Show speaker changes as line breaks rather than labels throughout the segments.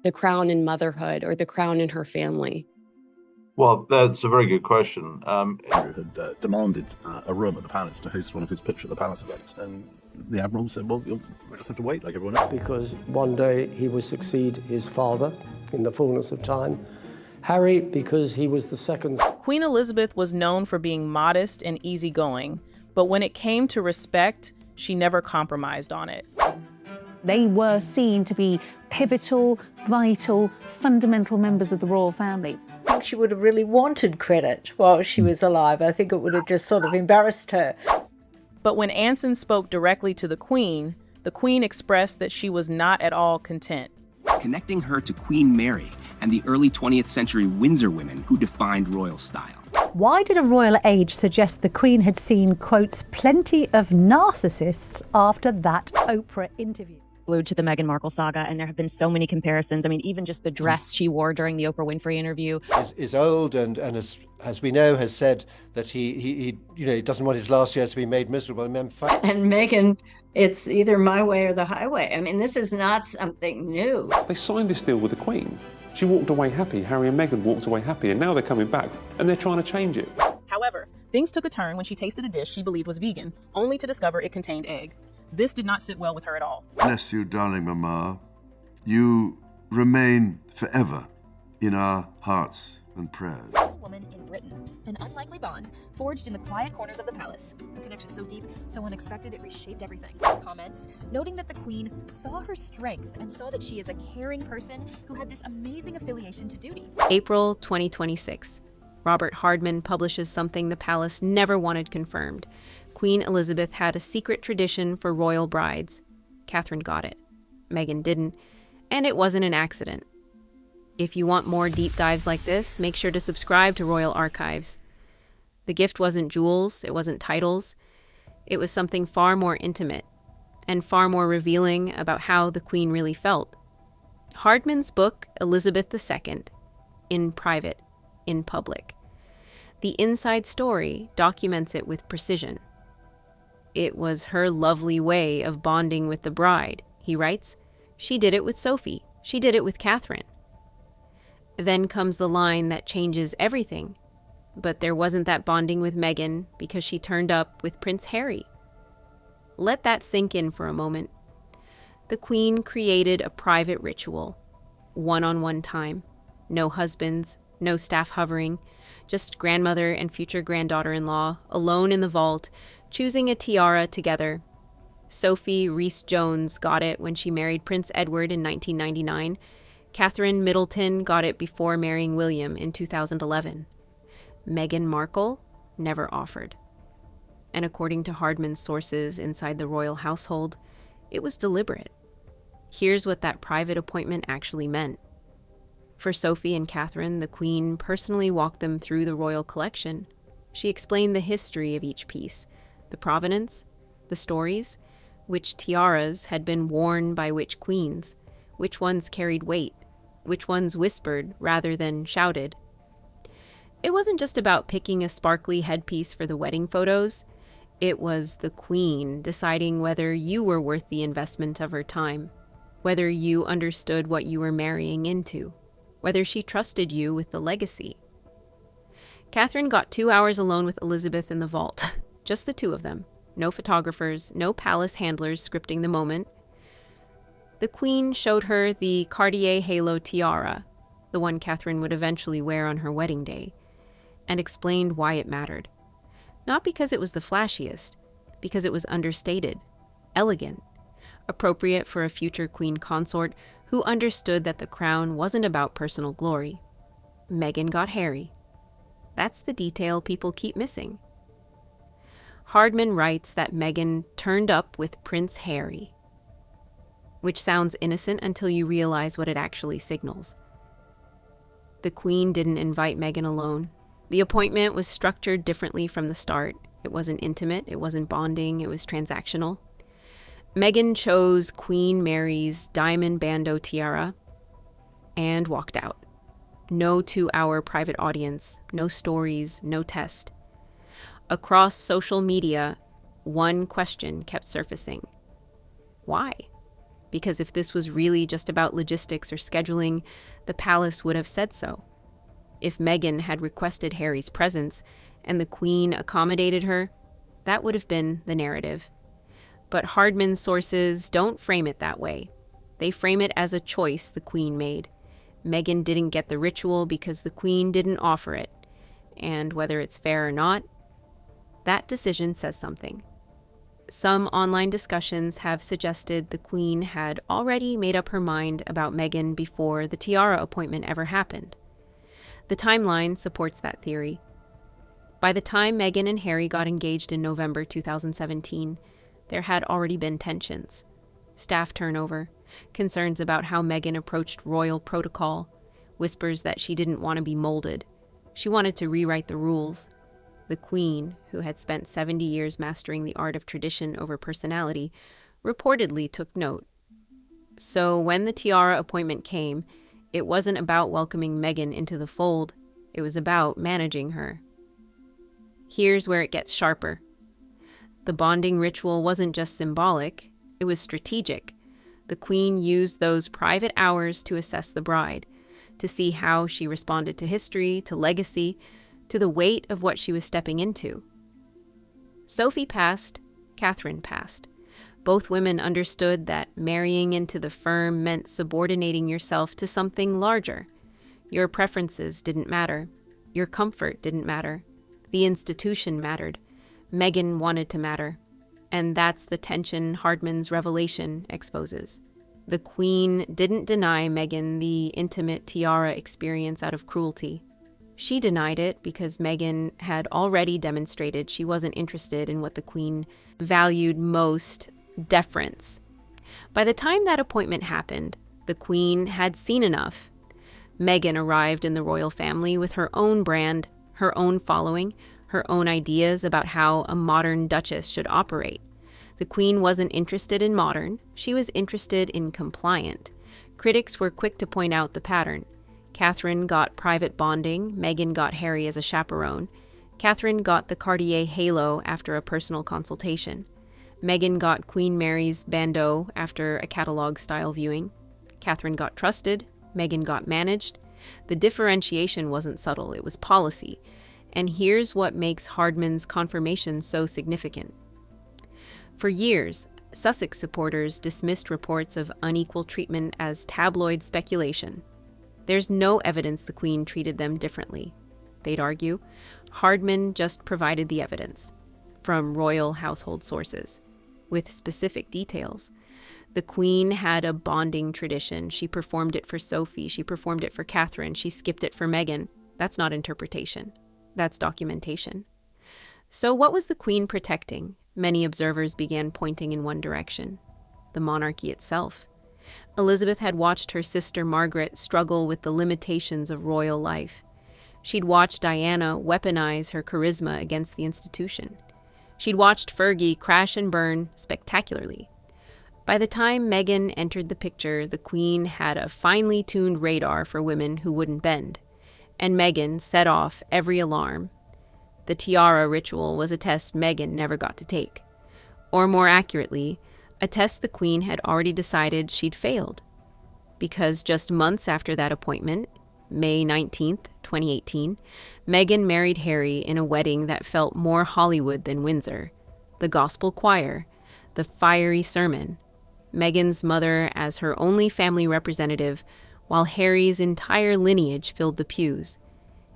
the crown in motherhood or the crown in her family?
Well, that's a very good question.
Andrew had demanded a room at the palace to host one of his Picture at the Palace events, and the Admiral said, well, we'll just have to wait like everyone else.
Because one day he would succeed his father in the fullness of time. Harry, because he was the second.
Queen Elizabeth was known for being modest and easygoing, but when it came to respect, she never compromised on it.
They were seen to be pivotal, vital, fundamental members of the royal family.
I think she would have really wanted credit while she was alive. I think it would have just sort of embarrassed her.
But when Anson spoke directly to the Queen expressed that she was not at all content.
Connecting her to Queen Mary and the early 20th century Windsor women who defined royal style.
Why did a royal age suggest the Queen had seen, quotes, plenty of narcissists after that Oprah interview?
Glued to the Meghan Markle saga, and there have been so many comparisons. I mean, even just the dress she wore during the Oprah Winfrey interview.
Is old and as we know, has said that he doesn't want his last years to be made miserable.
And Meghan, it's either my way or the highway. I mean, this is not something new.
They signed this deal with the Queen. She walked away happy. Harry and Meghan walked away happy, and now they're coming back and they're trying to change it.
However, things took a turn when she tasted a dish she believed was vegan, only to discover it contained egg. This did not sit well with her at all.
Bless you, darling Mama. You remain forever in our hearts and prayers.
Woman in Britain, an unlikely bond forged in the quiet corners of the palace. A connection so deep, so unexpected, it reshaped everything. His comments, noting that the Queen saw her strength and saw that she is a caring person who had this amazing affiliation to duty.
April 2026. Robert Hardman publishes something the palace never wanted confirmed. Queen Elizabeth had a secret tradition for royal brides. Catherine got it. Meghan didn't, and it wasn't an accident. If you want more deep dives like this, make sure to subscribe to Royal Archives. The gift wasn't jewels, it wasn't titles. It was something far more intimate and far more revealing about how the Queen really felt. Hardman's book, Elizabeth II, in private, in public. The inside story documents it with precision. It was her lovely way of bonding with the bride, he writes. She did it with Sophie. She did it with Catherine. Then comes the line that changes everything. But there wasn't that bonding with Meghan because she turned up with Prince Harry. Let that sink in for a moment. The Queen created a private ritual, one-on-one time. No husbands, no staff hovering, just grandmother and future granddaughter-in-law, alone in the vault, choosing a tiara together. Sophie Rhys-Jones got it when she married Prince Edward in 1999. Catherine Middleton got it before marrying William in 2011. Meghan Markle never offered. And according to Hardman's sources inside the royal household, it was deliberate. Here's what that private appointment actually meant. For Sophie and Catherine, the Queen personally walked them through the royal collection. She explained the history of each piece, the provenance, the stories, which tiaras had been worn by which queens, which ones carried weight, which ones whispered rather than shouted. It wasn't just about picking a sparkly headpiece for the wedding photos. It was the Queen deciding whether you were worth the investment of her time, whether you understood what you were marrying into, whether she trusted you with the legacy. Catherine got 2 hours alone with Elizabeth in the vault, just the two of them. No photographers, no palace handlers scripting the moment. The Queen showed her the Cartier halo tiara, the one Catherine would eventually wear on her wedding day, and explained why it mattered. Not because it was the flashiest, because it was understated, elegant, appropriate for a future queen consort who understood that the crown wasn't about personal glory. Meghan got Harry. That's the detail people keep missing. Hardman writes that Meghan turned up with Prince Harry, which sounds innocent until you realize what it actually signals. The Queen didn't invite Meghan alone. The appointment was structured differently from the start. It wasn't intimate, it wasn't bonding, it was transactional. Meghan chose Queen Mary's diamond bandeau tiara and walked out. No 2-hour private audience, no stories, no test. Across social media, one question kept surfacing. Why? because if this was really just about logistics or scheduling, the palace would have said so. If Meghan had requested Harry's presence and the Queen accommodated her, that would have been the narrative. But Hardman's sources don't frame it that way. They frame it as a choice the Queen made. Meghan didn't get the ritual because the Queen didn't offer it. And whether it's fair or not, that decision says something. Some online discussions have suggested the Queen had already made up her mind about Meghan before the tiara appointment ever happened. The timeline supports that theory. By the time Meghan and Harry got engaged in November 2017, there had already been tensions. Staff turnover, concerns about how Meghan approached royal protocol, whispers that she didn't want to be molded. She wanted to rewrite the rules. The Queen, who had spent 70 years mastering the art of tradition over personality, reportedly took note. So when the tiara appointment came, it wasn't about welcoming Meghan into the fold. It was about managing her. Here's where it gets sharper. The bonding ritual wasn't just symbolic, it was strategic. The Queen used those private hours to assess the bride, to see how she responded to history, to legacy, to the weight of what she was stepping into. Sophie passed, Catherine passed. Both women understood that marrying into the firm meant subordinating yourself to something larger. Your preferences didn't matter. Your comfort didn't matter. The institution mattered. Meghan wanted to matter. And that's the tension Hardman's revelation exposes. The Queen didn't deny Meghan the intimate tiara experience out of cruelty. She denied it because Meghan had already demonstrated she wasn't interested in what the Queen valued most, deference. By the time that appointment happened, the Queen had seen enough. Meghan arrived in the royal family with her own brand, her own following, her own ideas about how a modern duchess should operate. The Queen wasn't interested in modern, she was interested in compliant. Critics were quick to point out the pattern. Catherine got private bonding, Meghan got Harry as a chaperone. Catherine got the Cartier halo after a personal consultation. Meghan got Queen Mary's bandeau after a catalog-style viewing. Catherine got trusted, Meghan got managed. The differentiation wasn't subtle, it was policy. And here's what makes Hardman's confirmation so significant. For years, Sussex supporters dismissed reports of unequal treatment as tabloid speculation. There's no evidence the Queen treated them differently. They'd argue. Hardman just provided the evidence from royal household sources, with specific details. The Queen had a bonding tradition. She performed it for Sophie. She performed it for Catherine. She skipped it for Meghan. That's not interpretation. That's documentation. So what was the Queen protecting? Many observers began pointing in one direction: the monarchy itself. Elizabeth had watched her sister Margaret struggle with the limitations of royal life. She'd watched Diana weaponize her charisma against the institution. She'd watched Fergie crash and burn spectacularly. By the time Meghan entered the picture, the Queen had a finely tuned radar for women who wouldn't bend. And Meghan set off every alarm. The tiara ritual was a test Meghan never got to take. Or more accurately, a test the Queen had already decided she'd failed. Because just months after that appointment, May 19th, 2018, Meghan married Harry in a wedding that felt more Hollywood than Windsor. The gospel choir, the fiery sermon, Meghan's mother as her only family representative, while Harry's entire lineage filled the pews.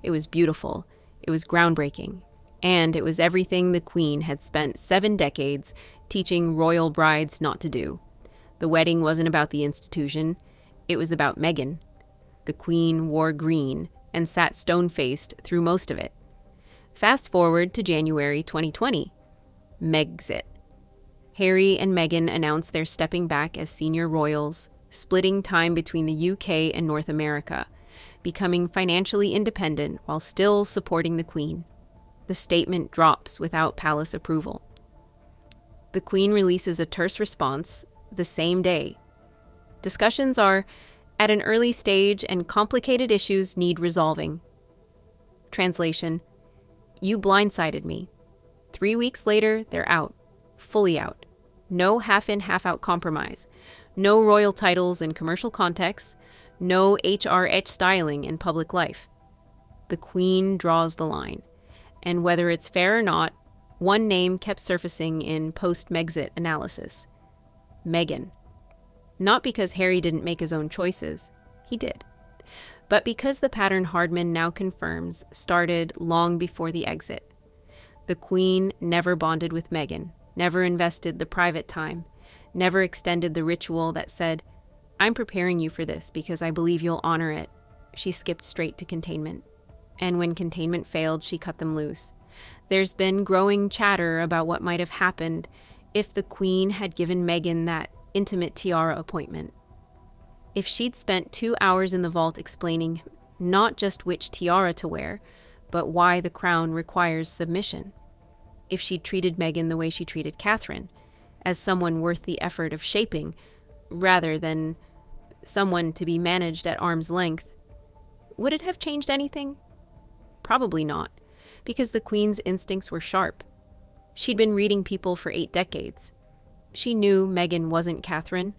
It was beautiful, it was groundbreaking, and it was everything the Queen had spent 7 decades teaching royal brides not to do. The wedding wasn't about the institution, it was about Meghan. The Queen wore green and sat stone-faced through most of it. Fast forward to January 2020. Megxit. Harry and Meghan announced they're stepping back as senior royals, splitting time between the UK and North America, becoming financially independent while still supporting the Queen. The statement drops without palace approval. The Queen releases a terse response the same day. Discussions are at an early stage and complicated issues need resolving. Translation: you blindsided me. 3 weeks later, they're out. Fully out. No half-in, half-out compromise. No royal titles in commercial contexts. No HRH styling in public life. The Queen draws the line. And whether it's fair or not, one name kept surfacing in post-Megxit analysis. Meghan. Not because Harry didn't make his own choices. He did. But because the pattern Hardman now confirms started long before the exit. The Queen never bonded with Meghan, never invested the private time, never extended the ritual that said, "I'm preparing you for this because I believe you'll honor it." She skipped straight to containment. And when containment failed, she cut them loose. There's been growing chatter about what might have happened if the Queen had given Meghan that intimate tiara appointment. If she'd spent 2 hours in the vault explaining not just which tiara to wear, but why the crown requires submission. If she'd treated Meghan the way she treated Catherine, as someone worth the effort of shaping, rather than someone to be managed at arm's length, would it have changed anything? Probably not, because the Queen's instincts were sharp. She'd been reading people for 8 decades. She knew Meghan wasn't Catherine.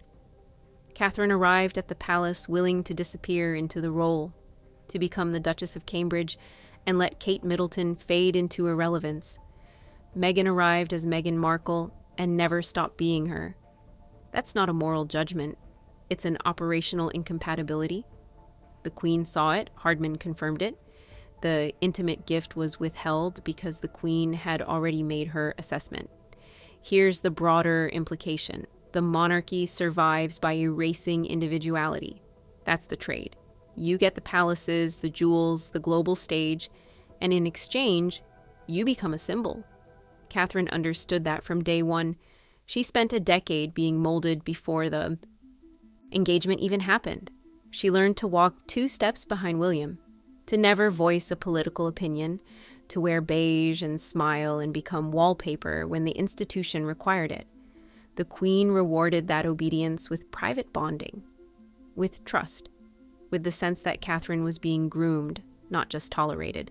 Catherine arrived at the palace willing to disappear into the role, to become the Duchess of Cambridge and let Kate Middleton fade into irrelevance. Meghan arrived as Meghan Markle and never stopped being her. That's not a moral judgment. It's an operational incompatibility. The Queen saw it, Hardman confirmed it. The intimate gift was withheld because the Queen had already made her assessment. Here's the broader implication. The monarchy survives by erasing individuality. That's the trade. You get the palaces, the jewels, the global stage, and in exchange, you become a symbol. Catherine understood that from day one. She spent a decade being molded before the engagement even happened. She learned to walk 2 steps behind William, to never voice a political opinion, to wear beige and smile and become wallpaper when the institution required it. The Queen rewarded that obedience with private bonding, with trust, with the sense that Catherine was being groomed, not just tolerated.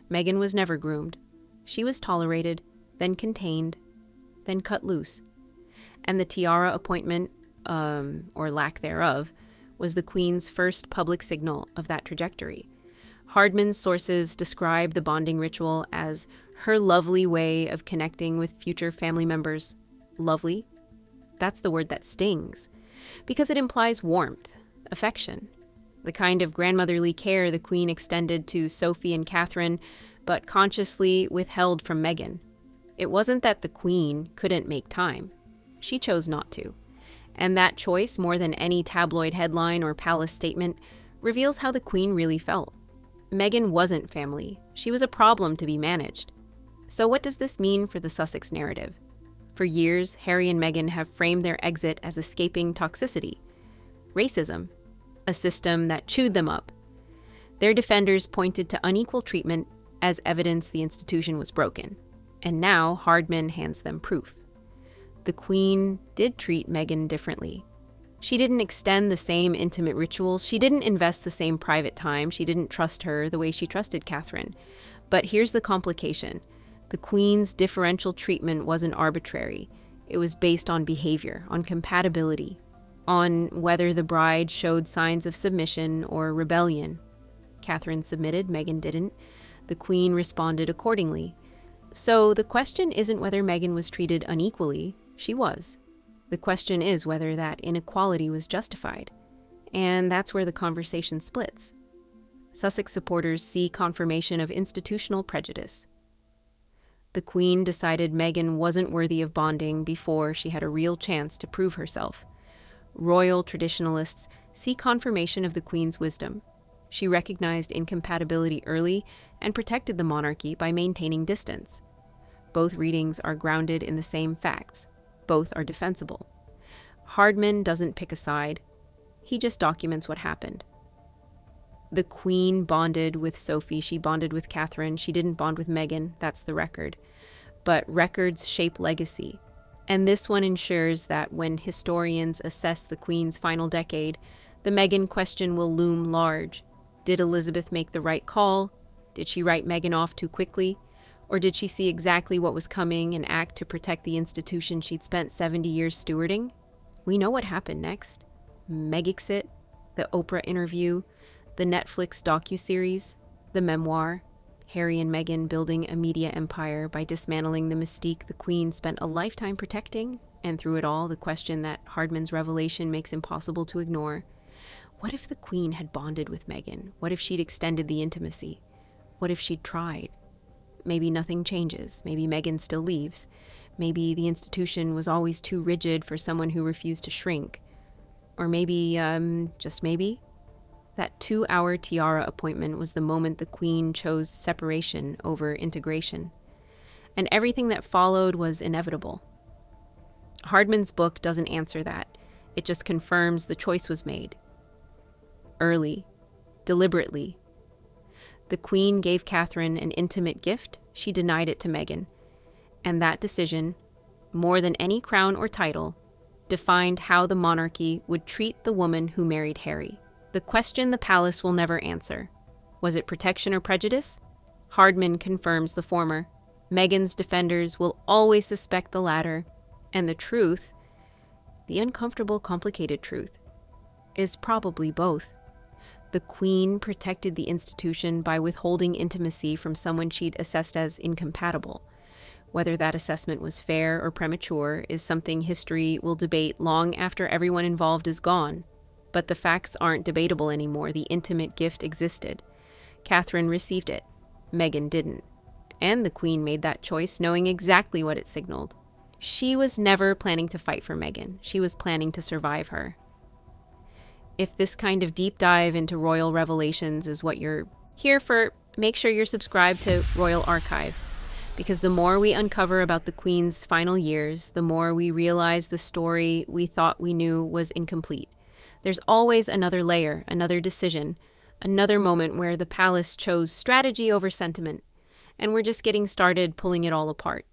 Meghan was never groomed. She was tolerated, then contained, then cut loose. And the tiara appointment, or lack thereof, was the Queen's first public signal of that trajectory. Hardman's sources describe the bonding ritual as her lovely way of connecting with future family members. Lovely? That's the word that stings, because it implies warmth, affection, the kind of grandmotherly care the Queen extended to Sophie and Catherine, but consciously withheld from Meghan. It wasn't that the Queen couldn't make time. She chose not to. And that choice, more than any tabloid headline or palace statement, reveals how the Queen really felt. Meghan wasn't family. She was a problem to be managed. So what does this mean for the Sussex narrative? For years, Harry and Meghan have framed their exit as escaping toxicity. Racism. A system that chewed them up. Their defenders pointed to unequal treatment as evidence the institution was broken. And now Hardman hands them proof. The Queen did treat Meghan differently. She didn't extend the same intimate rituals. She didn't invest the same private time. She didn't trust her the way she trusted Catherine. But here's the complication. The Queen's differential treatment wasn't arbitrary. It was based on behavior, on compatibility, on whether the bride showed signs of submission or rebellion. Catherine submitted, Meghan didn't. The Queen responded accordingly. So the question isn't whether Meghan was treated unequally. She was. The question is whether that inequality was justified. And that's where the conversation splits. Sussex supporters see confirmation of institutional prejudice. The Queen decided Meghan wasn't worthy of bonding before she had a real chance to prove herself. Royal traditionalists see confirmation of the Queen's wisdom. She recognized incompatibility early and protected the monarchy by maintaining distance. Both readings are grounded in the same facts. Both are defensible. Hardman doesn't pick a side. He just documents what happened. The Queen bonded with Sophie. She bonded with Catherine. She didn't bond with Meghan. That's the record. But records shape legacy. And this one ensures that when historians assess the Queen's final decade, the Meghan question will loom large. Did Elizabeth make the right call? Did she write Meghan off too quickly? Or did she see exactly what was coming and act to protect the institution she'd spent 70 years stewarding? We know what happened next. Megxit, the Oprah interview, the Netflix docuseries, the memoir, Harry and Meghan building a media empire by dismantling the mystique the Queen spent a lifetime protecting, and through it all, the question that Hardman's revelation makes impossible to ignore. What if the Queen had bonded with Meghan? What if she'd extended the intimacy? What if she'd tried? Maybe nothing changes. Maybe Meghan still leaves. Maybe the institution was always too rigid for someone who refused to shrink. Or maybe, just maybe, that 2-hour tiara appointment was the moment the Queen chose separation over integration. And everything that followed was inevitable. Hardman's book doesn't answer that. It just confirms the choice was made. Early. Deliberately. The Queen gave Catherine an intimate gift. She denied it to Meghan. And that decision, more than any crown or title, defined how the monarchy would treat the woman who married Harry. The question the palace will never answer. Was it protection or prejudice? Hardman confirms the former. Meghan's defenders will always suspect the latter. And the truth, the uncomfortable, complicated truth, is probably both. The Queen protected the institution by withholding intimacy from someone she'd assessed as incompatible. Whether that assessment was fair or premature is something history will debate long after everyone involved is gone. But the facts aren't debatable anymore. The intimate gift existed. Catherine received it. Meghan didn't. And the Queen made that choice knowing exactly what it signaled. She was never planning to fight for Meghan. She was planning to survive her. If this kind of deep dive into royal revelations is what you're here for, make sure you're subscribed to Royal Archives. Because the more we uncover about the Queen's final years, the more we realize the story we thought we knew was incomplete. There's always another layer, another decision, another moment where the palace chose strategy over sentiment. And we're just getting started pulling it all apart.